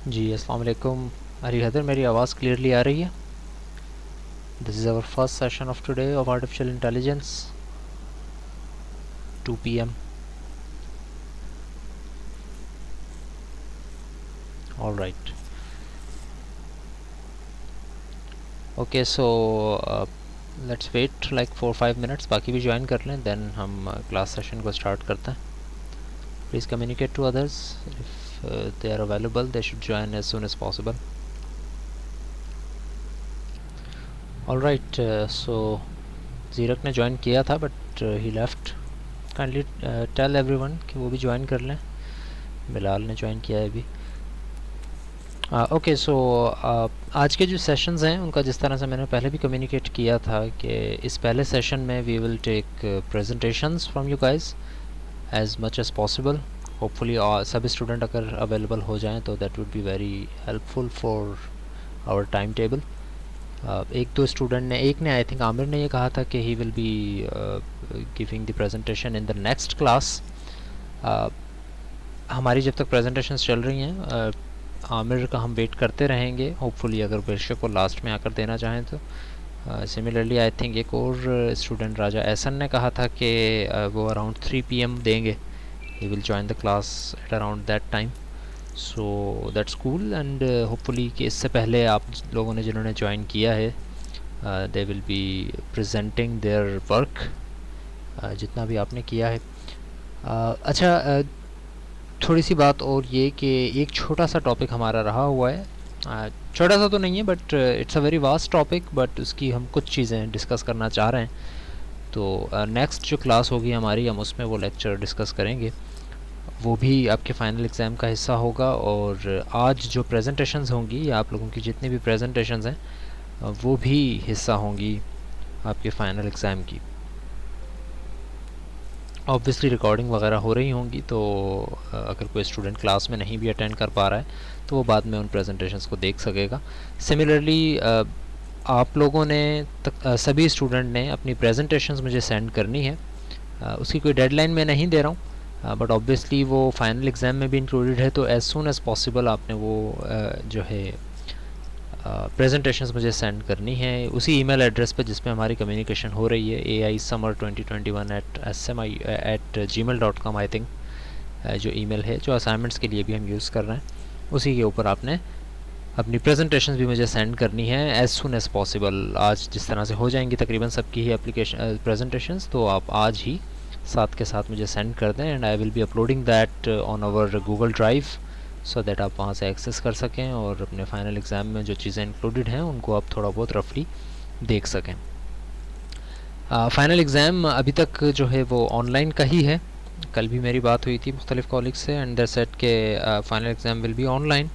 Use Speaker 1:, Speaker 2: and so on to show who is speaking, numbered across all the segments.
Speaker 1: जी अस्सलाम वालेकुम। अली हैदर, मेरी आवाज़ क्लियरली आ रही है? This is our first session of today of artificial intelligence 2 PM। All right. Okay, so let's wait like 4-5 minutes, बाकी भी ज्वाइन कर लें, देन हम क्लास सेशन को स्टार्ट करते हैं। Please communicate to others if they are available, they should join as soon as possible. All right, so Zeerak ने join किया था but he left. Kindly tell everyone कि वो भी ज्वाइन कर लें। बिलाल ने ज्वाइन किया है अभी। ओके, सो आज के जो सेशंस हैं उनका जिस तरह से मैंने पहले भी कम्युनिकेट किया था कि इस पहले सेशन में we will take presentations from you guys as much as possible. Hopefully सभी स्टूडेंट अगर अवेलेबल हो जाएं तो that would be very helpful for our timetable. एक दो स्टूडेंट ने, एक ने आई थिंक आमिर ने ये कहा था कि ही will be giving the presentation in the next class. हमारी जब तक प्रेजेंटेशंस चल रही हैं आमिर का हम वेट करते रहेंगे। होपफुली अगर बेशक वो लास्ट में आकर देना चाहें तो। सिमिलरली आई थिंक एक और स्टूडेंट राजा एहसन ने कहा था कि वो अराउंड 3 PM देंगे। He will join the class at around that time, so that's cool. And hopefully कि इससे पहले आप लोगों ने जिन्होंने ज्वाइन किया है they will be presenting their work, जितना भी आपने किया है। अच्छा, थोड़ी सी बात और ये कि एक छोटा सा टॉपिक हमारा रहा हुआ है। छोटा सा तो नहीं है but it's a very vast topic, but उसकी हम कुछ चीज़ें डिस्कस करना चाह रहे हैं। तो नेक्स्ट जो क्लास होगी हमारी, हम उसमें वो लेक्चर डिस्कस करेंगे। वो भी आपके फ़ाइनल एग्ज़ाम का हिस्सा होगा। और आज जो प्रेजेंटेशंस होंगी या आप लोगों की जितनी भी प्रेजेंटेशंस हैं वो भी हिस्सा होंगी आपके फ़ाइनल एग्ज़ाम की। ऑब्वियसली रिकॉर्डिंग वगैरह हो रही होंगी, तो अगर कोई स्टूडेंट क्लास में नहीं भी अटेंड कर पा रहा है तो वो बाद में उन प्रेजेंटेशंस को देख सकेगा। सिमिलरली आप लोगों ने सभी स्टूडेंट ने अपनी प्रेजेंटेशंस मुझे सेंड करनी है। उसकी कोई डेडलाइन मैं नहीं दे रहा हूँ, बट ऑब्वियसली वो फाइनल एग्ज़ाम में भी इंक्लूडेड है, तो एज़ सून एज़ पॉसिबल आपने वो जो है प्रेजेंटेशंस मुझे सेंड करनी है उसी ईमेल एड्रेस पे जिस पे हमारी कम्युनिकेशन हो रही है, aisummer2021@gmail.com आई थिंक जो ईमेल है, जो असाइनमेंट्स के लिए भी हम यूज़ कर रहे हैं। उसी के ऊपर आपने अपनी प्रेजेंटेशंस भी मुझे सेंड करनी है एज़ सुन एज़ पॉसिबल। आज जिस तरह से हो जाएंगी तकरीबन सबकी ही एप्लीकेशन प्रेजेंटेशंस, तो आप आज ही साथ के साथ मुझे सेंड कर दें and I will be uploading that on our Google drive, so that आप वहाँ से एक्सेस कर सकें और अपने फाइनल एग्ज़ाम में जो चीज़ें इंक्लूडेड हैं उनको आप थोड़ा बहुत रफली देख सकें। फ़ाइनल एग्ज़ाम अभी तक जो है वो ऑनलाइन का ही है। कल भी मेरी बात हुई थी मुख्तलिफ़ कॉलीग्स से एंड दे सेड के final exam will be online.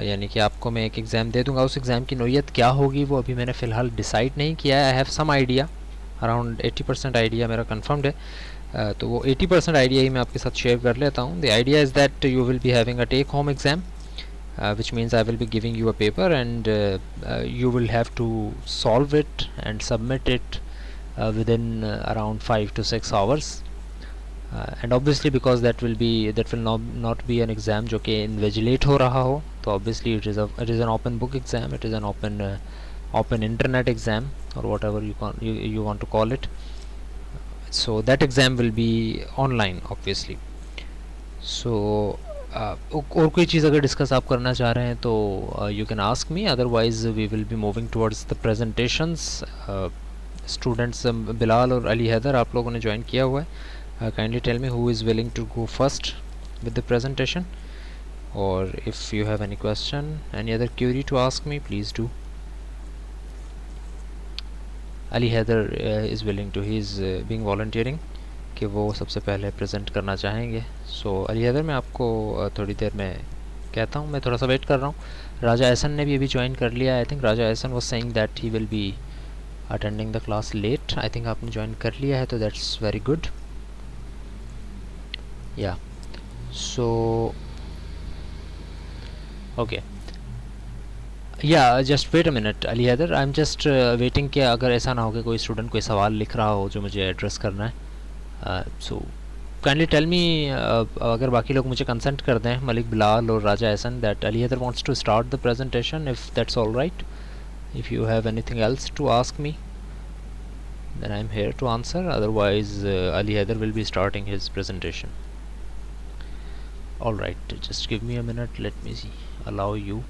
Speaker 1: यानी कि आपको मैं एक एग्ज़ाम दे दूंगा। उस एग्ज़ाम की नोयत क्या होगी वो अभी मैंने फ़िलहाल डिसाइड नहीं किया है। I have some idea, around 80% idea मेरा कंफर्म्ड है। तो वो 80% आइडिया ही मैं आपके साथ शेयर कर लेता हूँ। The idea is that you will be having a take home exam, which means I will be giving you a paper and you will have to solve it and submit it within around 5 to 6 hours. And obviously because that will not be an exam जो कि invigilate हो रहा हो, तो obviously it is an open book exam, it is an open internet exam or whatever you want to call it. So that exam will be online obviously. So और कोई चीज़ अगर discuss आप करना चाह रहे हैं तो you can ask me, otherwise we will be moving towards the presentations. Students Bilal और अली हैदर, आप लोगों ने ज्वाइन किया हुआ है। Kindly tell me who is willing to go first with the presentation, और if you have any question, any other query to ask me, please do. Ali Haider is willing to, he is being volunteering कि वो सबसे पहले present करना चाहेंगे। सो अली हैदर, मैं आपको थोड़ी देर में कहता हूँ, मैं थोड़ा सा वेट कर रहा हूँ। राजा एहसन ने भी अभी ज्वाइन कर लिया। I think Raja Ehsan was saying that he will be attending the class late. I think आपने ज्वाइन कर लिया है तो that's very good. Yeah so okay, yeah just wait a minute Ali Haider, I am just waiting कि अगर ऐसा ना हो कि कोई स्टूडेंट कोई सवाल लिख रहा हो जो मुझे एड्रेस करना है। सो काइंडली टेल मी, अगर बाकी लोग मुझे कंसेंट कर दें, मलिक बिलाल और Raja Ahsan, that Ali Haider wants to start the presentation, if that's all right. If you have anything else to ask me, then I'm here to answer. Otherwise, Ali Haider will be starting his presentation. All right, just give me a minute. Let me see. Allow you.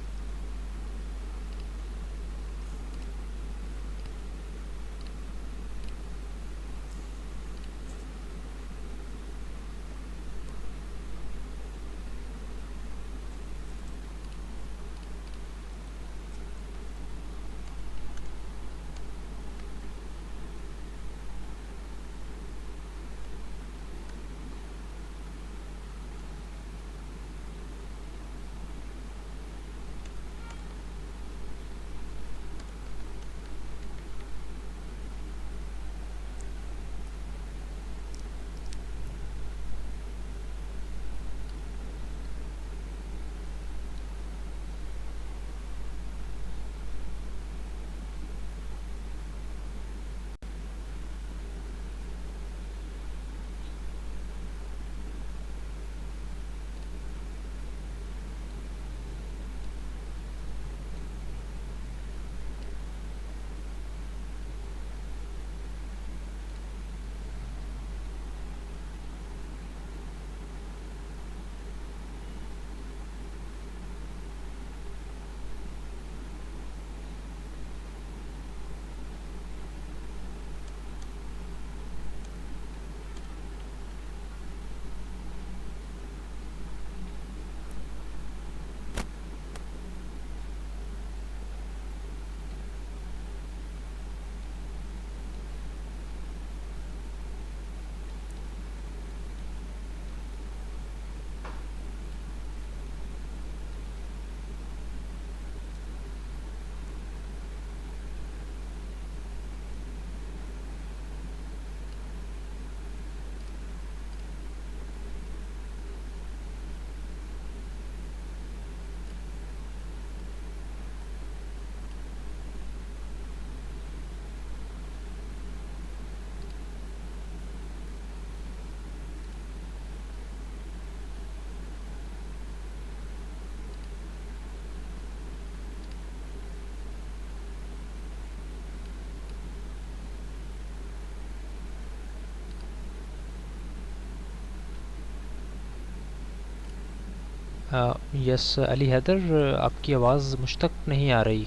Speaker 1: Yes Ali Haider, आपकी आवाज़ मुझ तक नहीं आ रही.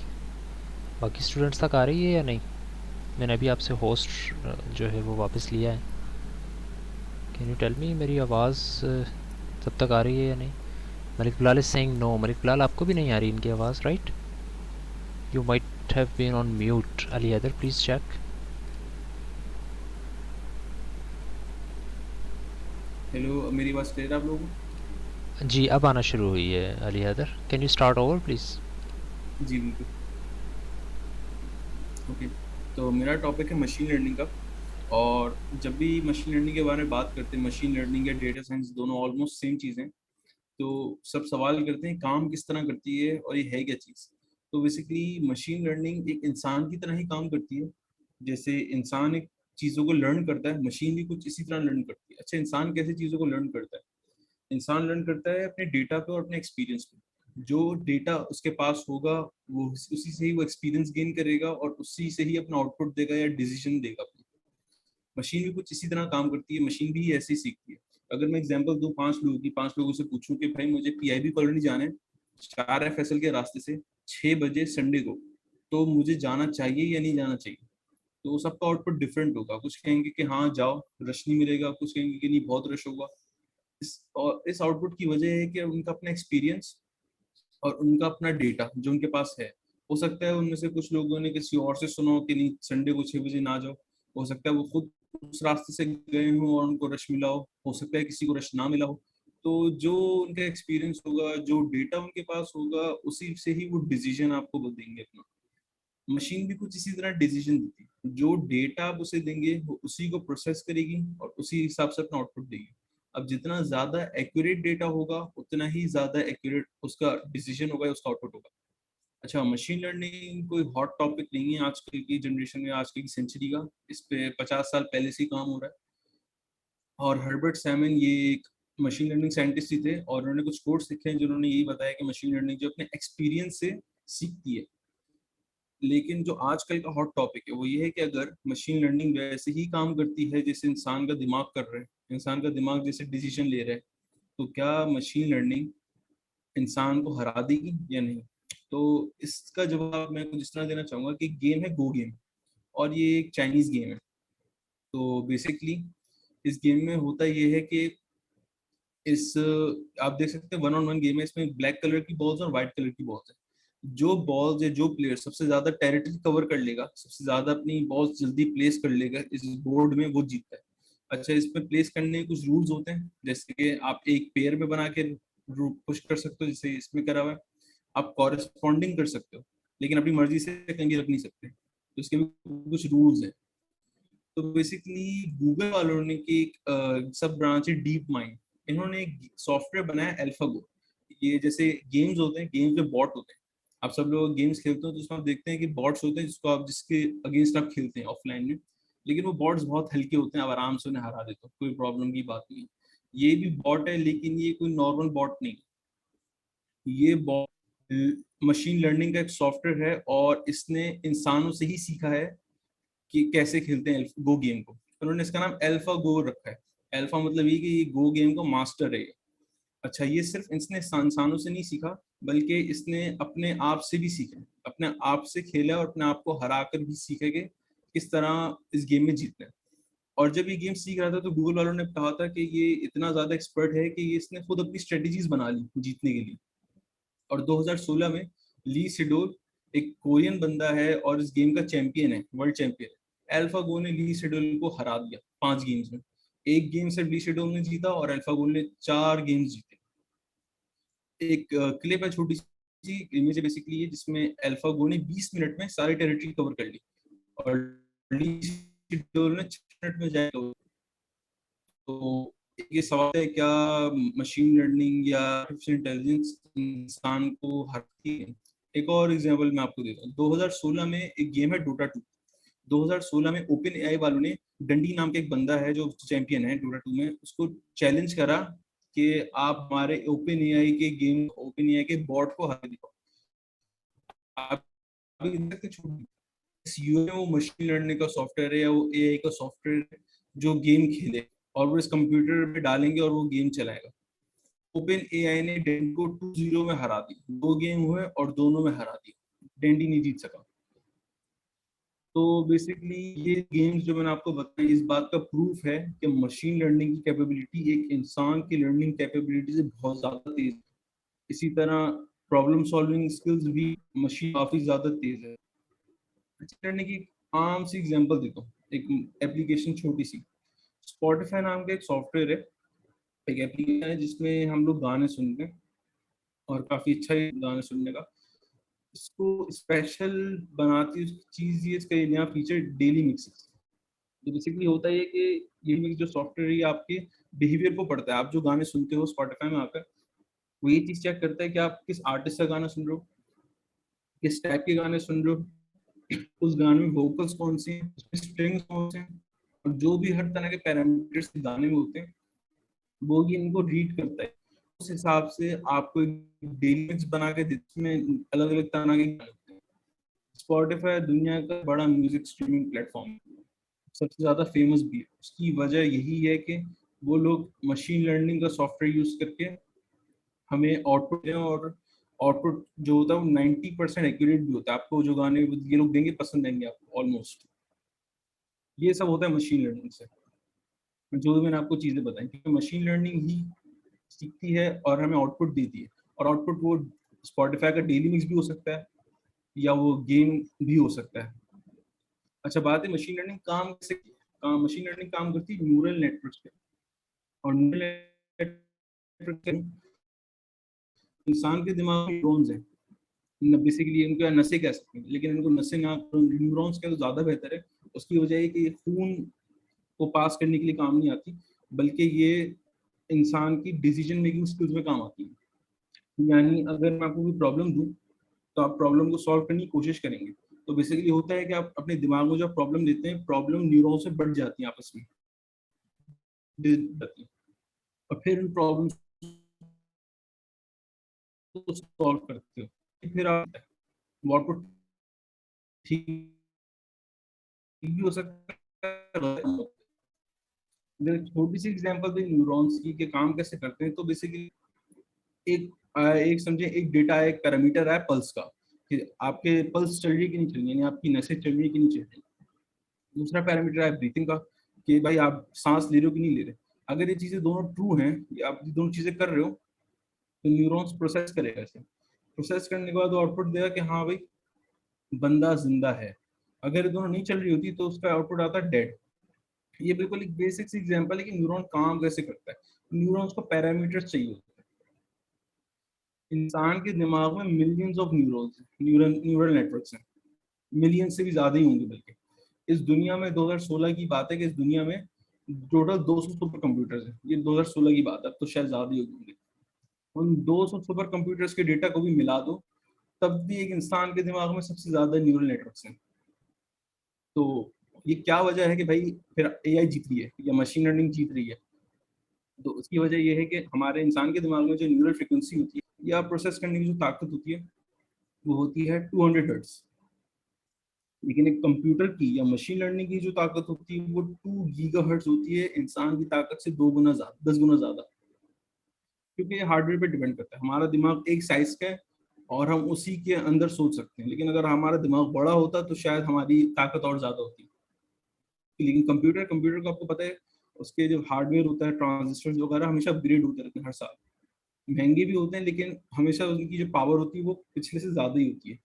Speaker 1: बाकी students तक आ रही है या नहीं? मैंने अभी आपसे होस्ट जो है वो वापस लिया है. कैन यू टेल मी, मेरी आवाज़ तब तक आ रही है या नहीं? Malik Bilal is saying no. Malik Bilal, आपको भी नहीं आ रही इनकी आवाज़, right? You might have been on mute. Ali Haider, please check.
Speaker 2: Hello, मेरी आवाज़ क्लियर है आप लोगों को?
Speaker 1: जी, अब आना शुरू हुई है Ali Haider. Can you start over please?
Speaker 2: जी बिल्कुल। ओके, तो मेरा टॉपिक है मशीन लर्निंग का। और जब भी मशीन लर्निंग के बारे में बात करते हैं, मशीन लर्निंग या डेटा साइंस दोनों ऑलमोस्ट सेम चीज़ें। तो सब सवाल करते हैं काम किस तरह करती है और ये है क्या चीज़। तो बेसिकली मशीन लर्निंग एक इंसान की तरह ही काम करती है। जैसे इंसान एक चीज़ों को लर्न करता है, मशीन भी कुछ इसी तरह लर्न करती है। अच्छा, इंसान कैसे चीज़ों को लर्न करता है? इंसान लर्न करता है अपने डेटा पे और अपने एक्सपीरियंस पे। जो डेटा उसके पास होगा, वो उसी से ही वो एक्सपीरियंस गेन करेगा और उसी से ही अपना आउटपुट देगा या डिसीजन देगा अपना। मशीन भी कुछ इसी तरह काम करती है, मशीन भी ऐसे ही सीखती है। अगर मैं एग्जांपल दूं 5 लोगों की, 5 लोगों से पूछूं कि भाई मुझे पीआईबी कॉलोनी जाना है 4 FSL के रास्ते से 6 बजे संडे को, तो मुझे जाना चाहिए या नहीं जाना चाहिए? तो सबका आउटपुट डिफरेंट होगा। कुछ कहेंगे कि हाँ जाओ, रश नहीं मिलेगा, कुछ कहेंगे कि नहीं बहुत रश होगा। इस आउटपुट की वजह है कि उनका अपना एक्सपीरियंस और उनका अपना डेटा जो उनके पास है। हो सकता है उनमें से कुछ लोगों ने किसी और से सुना हो कि नहीं संडे को 6 बजे ना जाओ। हो सकता है वो खुद उस रास्ते से गए हों और उनको रश मिला हो सकता है किसी को रश ना मिला हो। तो जो उनका एक्सपीरियंस होगा, जो डेटा उनके पास होगा, उसी से ही वो डिसीजन आपको वो देंगे अपना। मशीन भी कुछ इसी तरह डिसीजन देती है। जो डेटा आप उसे देंगे वो उसी को प्रोसेस करेगी और उसी हिसाब से अपना आउटपुट देगी। अब जितना ज्यादा एक्यूरेट डेटा होगा उतना ही ज्यादा एक्यूरेट उसका डिसीजन होगा या उसका आउटपुट होगा। अच्छा, मशीन लर्निंग कोई हॉट टॉपिक नहीं है आजकल की जनरेशन में, आजकल की सेंचुरी का। इस पे 50 साल पहले से ही काम हो रहा है। और हर्बर्ट सैमन ये एक मशीन लर्निंग साइंटिस्ट ही थे, और उन्होंने कुछ कोट्स लिखे हैं जिन्होंने यही बताया कि मशीन लर्निंग जो अपने एक्सपीरियंस से सीखती है। लेकिन जो आजकल का हॉट टॉपिक है वो ये है कि अगर मशीन लर्निंग वैसे ही काम करती है जैसे इंसान का दिमाग कर रहा है, इंसान का दिमाग जैसे डिसीजन ले रहा है, तो क्या मशीन लर्निंग इंसान को हरा देगी या नहीं? तो इसका जवाब मैं कुछ इस तरह देना चाहूंगा कि गेम है गो गेम, और ये एक चाइनीज गेम है। तो बेसिकली इस गेम में होता ये है कि इस आप देख सकते हैं वन ऑन वन गेम है, इसमें ब्लैक कलर की बॉल्स और व्हाइट कलर की बॉल्स है। जो बॉल्स है, जो प्लेयर सबसे ज्यादा टेरिटरी कवर कर लेगा, सबसे ज्यादा अपनी बॉल्स जल्दी प्लेस कर लेगा इस बोर्ड में, वो जीतता है। अच्छा, इसमें प्लेस करने के कुछ रूल्स होते हैं, जैसे कि आप एक पेयर में बना के पुश कर सकते हो, जैसे इसमें करा हुआ है। आप कॉरेस्पॉन्डिंग कर सकते हो, लेकिन अपनी मर्जी से कहीं भी रख नहीं सकते, तो इसके भी कुछ रूल्स हैं। तो बेसिकली गूगल वालों ने की एक सब ब्रांच है डीप माइंड, इन्होंने एक सॉफ्टवेयर बनाया अल्फागो। ये जैसे गेम्स होते हैं, गेम्स में बॉट होते हैं, आप सब लोग गेम्स खेलते हो तो उसमें आप देखते हैं कि बॉट्स होते हैं जिसको आप जिसके अगेंस्ट आप खेलते हैं ऑफलाइन में, लेकिन वो बॉट्स बहुत हल्के होते हैं, आप आराम से उन्हें हरा देते हो, कोई प्रॉब्लम की बात नहीं है। ये भी बॉट है, लेकिन ये कोई नॉर्मल बॉट नहीं, ये बॉट मशीन लर्निंग का एक सॉफ्टवेयर है, और इसने इंसानों से ही सीखा है कि कैसे खेलते हैं गो गेम को। उन्होंने इसका नाम अल्फा गो रखा है। अल्फा मतलब ये कि ये गो गेम का मास्टर है। अच्छा, ये सिर्फ इसने इंसानों से नहीं सीखा, बल्कि इसने अपने आप से भी सीखा, अपने आप से खेला और अपने आप को हरा कर भी सीखा कि किस तरह इस गेम में जीतना है। और जब ये गेम सीख रहा था तो गूगल वालों ने कहा था कि ये इतना ज्यादा एक्सपर्ट है कि ये इसने खुद अपनी स्ट्रेटेजीज बना ली जीतने के लिए। और 2016 में ली सिडोल, एक कोरियन बंदा है और इस गेम का चैंपियन है, वर्ल्ड चैंपियन है, अल्फागो ने ली सिडोल को हरा दिया 5 गेम्स में। एक गेम सिर्फ ली सिडोल ने जीता और अल्फागो ने 4 गेम्स जीते। एक क्लिप है, छोटी सी इमेज है बेसिकली ये, जिसमें अल्फागो ने 20 मिनट में सारी टेरिटरी कवर कर ली, और ली सिडोल ने 6 मिनट में जाए। तो ये सवाल है, क्या मशीन लर्निंग या आर्टिफिशियल इंटेलिजेंस इंसान को हराती है? एक और एग्जांपल मैं आपको देता हूँ। 2016 में एक गेम है डोटा 2। 2016 में ओपन एआई वालों ने डंडी नाम के एक बंदा है जो चैंपियन है डोटा 2 में, उसको चैलेंज करा कि आप हमारे ओपन एआई के गेम, ओपन एआई के बॉट को हरा दिखाओ। आप भी देख सकते हैं, वो मशीन लर्निंग का सॉफ्टवेयर है या वो एआई का सॉफ्टवेयर है जो गेम खेले, और वो इस कंप्यूटर में डालेंगे और वो गेम चलाएगा। ओपन एआई ने डेंडी को 2-0 में हरा दी, 2 गेम हुए और दोनों में हरा दी, डेंडी नहीं जीत सका। तो बेसिकली ये गेम्स जो मैंने आपको बताया, इस बात का प्रूफ है कि मशीन लर्निंग की कैपेबिलिटी एक इंसान की लर्निंग कैपेबिलिटी से बहुत ज्यादा तेज है। इसी तरह प्रॉब्लम सॉल्विंग स्किल्स भी मशीन काफी ज्यादा तेज है। मशीन लर्निंग की आम सी एग्जांपल देता हूँ, एक एप्लीकेशन छोटी सी, स्पॉटिफाई नाम का एक सॉफ्टवेयर है, एक एप्लीकेशन है जिसमें हम लोग गाने सुनते हैं, और काफी अच्छा है गाने सुनने का। इसको स्पेशल बनाती चीज ये, इसका नया फीचर डेली मिक्सिंग। तो बेसिकली होता है कि ये मिक्स जो सॉफ्टवेयर है आपके बिहेवियर को पढ़ता है, आप जो गाने सुनते हो स्पॉटिफाई में आकर, वो ये चीज चेक करता है कि आप किस आर्टिस्ट का गाना सुन रहे हो, किस टाइप के गाने सुन रहे हो, उस गाने में वोकल्स कौन सी हैं, उसमें स्ट्रिंग्स कौन से हैं, और जो भी हर तरह के पैरामीटर्स गाने में होते हैं वो ही इनको रीड करता है। उस हिसाब से आपको डेली मिक्स बना के जिसमें अलग अलग तरह के गाने होते हैं। स्पॉटिफाई दुनिया का बड़ा म्यूजिक स्ट्रीमिंग प्लेटफॉर्म है, सबसे ज्यादा फेमस भी है। उसकी वजह यही है कि वो लोग मशीन लर्निंग का सॉफ्टवेयर यूज करके हमें आउटपुट दें, और आउटपुट जो होता है वो 90% एक्यूरेट भी होता है। आपको जो गाने ये लोग देंगे पसंद आएंगे आपको ऑलमोस्ट। ये सब होता है मशीन लर्निंग से, जो भी मैंने आपको चीजें बताई, क्योंकि मशीन लर्निंग ही सीखती है और हमें आउटपुट देती है। और आउटपुट वो स्पॉटिफाई का डेली मिक्स भी हो सकता है, या वो गेम भी हो सकता है। अच्छा, बात है मशीन लर्निंग काम कैसे, मशीन लर्निंग काम करती है न्यूरल नेटवर्क पे। और न्यूरल नेटवर्क इंसान के दिमाग में न्यूरॉन्स हैं, बेसिकली इनको या नसें कह सकते हैं, लेकिन इनको नसें ना, न्यूरॉन्स कह तो ज़्यादा बेहतर है। उसकी वजह है कि ये खून को पास करने के लिए काम नहीं आती, बल्कि ये इंसान की डिसीजन मेकिंग स्किल्स में काम आती है। यानी अगर मैं आपको कोई प्रॉब्लम दूं तो आप प्रॉब्लम को सॉल्व करने की कोशिश करेंगे। तो बेसिकली होता है कि आप अपने दिमाग में जब प्रॉब्लम देते हैं, प्रॉब्लम न्यूरॉन से बढ़ जाती है आपस में, जाती है, और फिर उन प्रॉब्लम्स को सॉल्व करते हो। फिर आप आउटपुट ठीक भी हो सकता है। अगर छोटी सी एग्जांपल दें न्यूरॉन्स की कि काम कैसे करते हैं, तो बेसिकली एक समझे, एक डेटा, एक पैरामीटर है पल्स का, कि आपके पल्स चल रही है कि नहीं चल रही, यानी आपकी नसें चल रही है कि नहीं चल रही। दूसरा पैरामीटर है ब्रीथिंग का, कि भाई आप सांस ले रहे हो कि नहीं ले रहे। अगर ये चीजें दोनों ट्रू हैं, या आप ये दोनों चीजें कर रहे हो, तो न्यूरॉन्स प्रोसेस करेगा इसे। प्रोसेस करने के बाद आउटपुट देगा कि हाँ भाई बंदा जिंदा है। अगर ये दोनों नहीं चल रही होती तो उसका आउटपुट आता है डेड। ये बिल्कुल एक बेसिक सी एग्जांपल है कि न्यूरॉन काम कैसे करता है। न्यूरॉन्स को पैरामीटर्स चाहिए होते हैं। इंसान के दिमाग में millions of neurons, neural networks हैं, मिलियन से भी ज्यादा ही होंगे बल्कि। इस दुनिया में 2016 की बात है कि इस दुनिया में टोटल 200 सुपर कंप्यूटर्स हैं। ये 2016 की बात है, अब तो शायद ज्यादा ही होंगे। उन 200 सुपर कंप्यूटर्स के डेटा को भी मिला दो, तब भी एक इंसान के दिमाग में सबसे ज्यादा न्यूरल नेटवर्क्स हैं। तो ये क्या वजह है कि भाई फिर एआई जीत रही है या मशीन लर्निंग जीत रही है? तो उसकी वजह ये है कि हमारे इंसान के दिमाग में जो न्यूरल फ्रिक्वेंसी होती है या प्रोसेस करने की जो ताकत होती है, वो होती है 200 हर्ट्ज। लेकिन एक कंप्यूटर की या मशीन लर्निंग की जो ताकत होती है वो 2 गीगाहर्ट्ज होती है, इंसान की ताकत से 2 गुना ज्यादा, 10 गुना ज्यादा। क्योंकि ये हार्डवेयर पे डिपेंड करता है। हमारा दिमाग एक साइज का है और हम उसी के अंदर सोच सकते हैं, लेकिन अगर हमारा दिमाग बड़ा होता तो शायद हमारी ताकत और ज्यादा होती। लेकिन कंप्यूटर कंप्यूटर को आपको पता है, उसके जो हार्डवेयर होता है, ट्रांजिस्टर्स वगैरह हमेशा अपग्रेड होते रहते हैं हर साल। महंगे भी होते हैं, लेकिन हमेशा उनकी जो पावर होती है वो पिछले से ज्यादा ही होती है।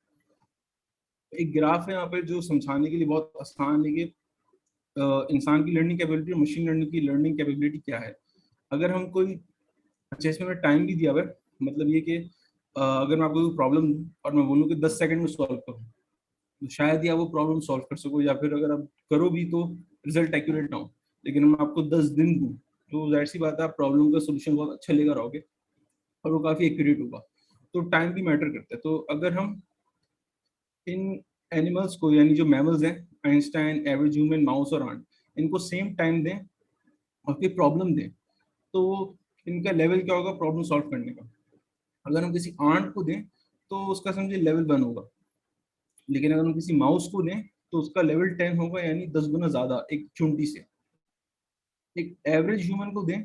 Speaker 2: एक ग्राफ है यहाँ पे जो समझाने के लिए बहुत आसान है कि इंसान की लर्निंग कैपेबिलिटी और मशीन लर्निंग की लर्निंग कैपेबिलिटी क्या है। अगर हम कोई, अच्छा इसमें मैं टाइम भी दिया हुआ है, मतलब ये कि अगर मैं आपको कोई प्रॉब्लम दूं और मैं बोलूँ कि 10 सेकंड में सॉल्व करूँ, तो शायद ही आप वो प्रॉब्लम सॉल्व कर सको, या फिर अगर आप करो भी तो रिजल्ट एक्यूरेट ना हो। लेकिन मैं आपको 10 दिन दूँ, तो जाहिर सी बात है आप प्रॉब्लम का सोल्यूशन बहुत अच्छा लेकर आओगे और वो काफ़ी एक्यूरेट होगा। तो टाइम भी मैटर करता है। तो अगर हम इन एनिमल्स को, यानी जो मैमल्स हैं, आइंस्टाइन, एवरेज ह्यूमन, माउस और आंट, इनको सेम टाइम दें और फिर प्रॉब्लम दें, तो इनका लेवल क्या होगा प्रॉब्लम सॉल्व करने का। अगर हम किसी आंट को दें तो उसका समझिए लेवल 1 होगा, लेकिन अगर हम किसी माउस को दें तो उसका लेवल 10 होगा, यानी 10 गुना ज्यादा एक चुंटी से। एक एवरेज ह्यूमन को दें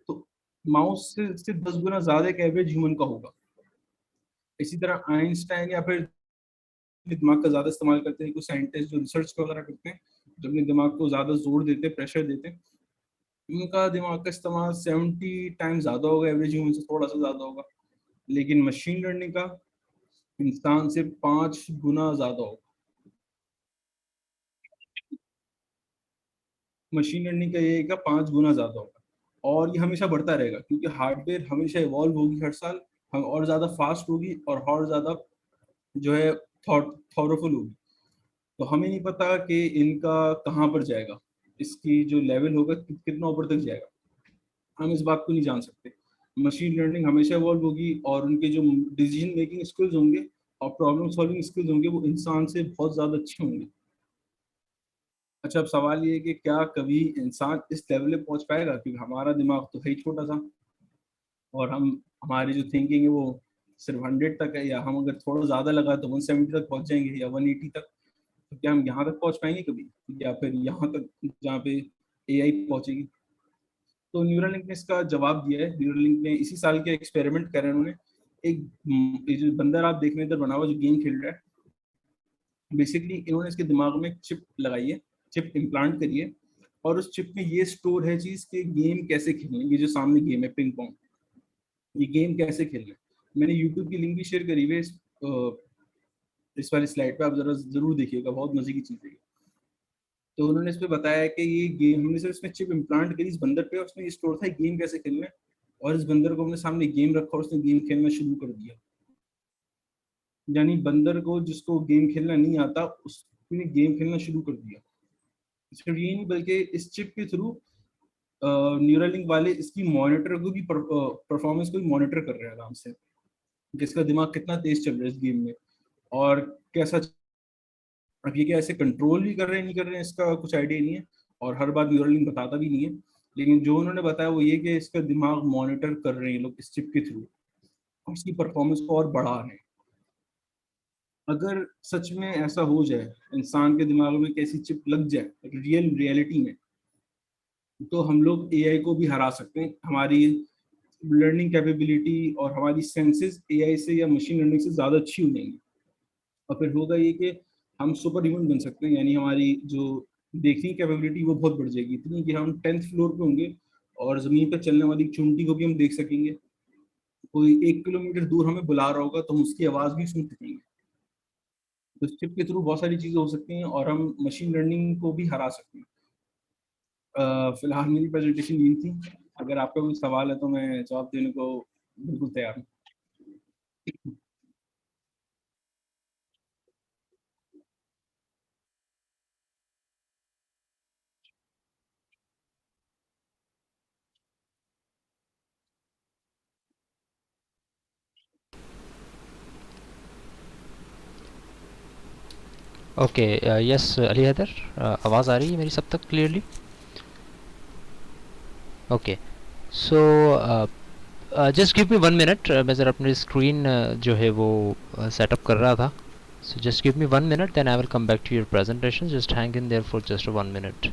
Speaker 2: तो माउस से 10 गुना ज्यादा एक एवरेज ह्यूमन का होगा। इसी तरह आइंस्टाइन, या फिर दिमाग का ज्यादा इस्तेमाल करते हैं कुछ साइंटिस्ट जो रिसर्च वगैरह करते हैं, जो अपने दिमाग को ज्यादा जोर देते हैं, प्रेशर देते हैं, उनका दिमाग का इस्तेमाल 70 टाइम्स ज्यादा होगा, एवरेज ह्यूमन से थोड़ा सा ज्यादा होगा। लेकिन मशीन लर्निंग का इंसान से 5 गुना ज्यादा होगा। मशीन लर्निंग का ये है कि 5 गुना ज्यादा होगा, और ये हमेशा बढ़ता रहेगा क्योंकि हार्डवेयर हमेशा इवॉल्व होगी हर साल, हम और ज्यादा फास्ट होगी और ज्यादा जो है थॉरफुल होगी। तो हमें नहीं पता कि इनका कहाँ पर जाएगा, इसकी जो लेवल होगा कितना ऊपर तक जाएगा, हम इस बात को नहीं जान सकते। मशीन लर्निंग हमेशा इवॉल्व होगी और उनके जो डिसीजन मेकिंग स्किल्स होंगे और प्रॉब्लम सॉल्विंग स्किल्स होंगे वो इंसान से बहुत ज्यादा अच्छे होंगे। अच्छा, अब सवाल ये है कि क्या कभी इंसान इस लेवल पे पहुंच पाएगा, क्योंकि हमारा दिमाग तो है ही छोटा सा, और हमारी जो थिंकिंग है वो सिर्फ 100 तक है, या हम अगर थोड़ा ज्यादा लगा तो 170 तक पहुंच जाएंगे या 180 तक। तो क्या हम यहाँ तक पहुंच पाएंगे कभी, या फिर यहाँ तक जहाँ पे एआई पहुंचेगी? तो न्यूरालिंक ने इसका जवाब दिया है। न्यूरालिंक ने इसी साल के एक्सपेरिमेंट करे उन्होंने। एक ये जो बंदर आप देख रहे हैं इधर बना हुआ जो गेम खेल रहा है, बेसिकली इन्होंने इसके दिमाग में एक चिप लगाई है, चिप इम्प्लांट करी है, और उस चिप में ये स्टोर है चीज कि गेम कैसे खेलना है। ये जो सामने गेम है पिंग पोंग, ये गेम कैसे खेलना है। मैंने यूट्यूब की लिंक भी शेयर करी हुई है इस वाली स्लाइड पे, आप जरा जरूर देखिएगा, बहुत मजे की चीज है। तो उन्होंने इस पे बताया है कि ये गेम हमने सिर्फ इसमें चिप इम्प्लांट करी इस बंदर पे, उसमें ये स्टोर था गेम कैसे खेलना है, और इस बंदर को हमने सामने गेम रखा और उसने गेम खेलना शुरू कर दिया। यानी बंदर को, जिसको गेम खेलना नहीं आता, उसने गेम खेलना शुरू कर दिया। सिर्फ ये नहीं बल्कि इस चिप के थ्रू न्यूरालिंक वाले इसकी मॉनिटर को भी, परफॉर्मेंस को भी मॉनिटर कर रहे हैं आराम से, जिसका दिमाग कितना तेज चल रहा है इस गेम में और कैसा। अब ये क्या ऐसे कंट्रोल भी कर रहे हैं नहीं कर रहे हैं इसका कुछ आइडिया नहीं है, और हर बार न्यूरालिंक बताता भी नहीं है। लेकिन जो उन्होंने बताया वो ये कि इसका दिमाग मॉनिटर कर रहे हैं लोग इस चिप के थ्रू, उसकी परफॉर्मेंस को और बढ़ा रहे हैं। अगर सच में ऐसा हो जाए, इंसान के दिमाग में कैसी चिप लग जाए रियल रियलिटी में, तो हम लोग एआई को भी हरा सकते हैं। हमारी लर्निंग कैपेबिलिटी और हमारी सेंसेस एआई से या मशीन लर्निंग से ज़्यादा अच्छी हो जाएंगी। और फिर होगा ये कि हम सुपर ह्यूमन बन सकते हैं, यानी हमारी जो देखने की कैपेबिलिटी वो बहुत बढ़ जाएगी, इतनी कि हम 10th फ्लोर पे होंगे और ज़मीन पे चलने वाली चूंटी को भी हम देख सकेंगे। कोई 1 किलोमीटर दूर हमें बुला रहा होगा तो हम उसकी आवाज़ भी सुन सकेंगे। तो चिप के थ्रू बहुत सारी चीज़ें हो सकती हैं और हम मशीन लर्निंग को भी हरा सकते हैं। फिलहाल मेरी प्रेजेंटेशन यही थी। अगर आपका कोई सवाल है तो मैं जवाब देने को बिल्कुल तैयार हूँ।
Speaker 1: ओके, यस अली हैदर, आवाज़ आ रही है मेरी सब तक clearly? Okay, so just give me 1 minute, मैं ज़रा अपनी स्क्रीन जो है वो सेटअप कर रहा था. So just give me 1 minute, then I will come back to your presentation. Just hang in there for just 1 minute.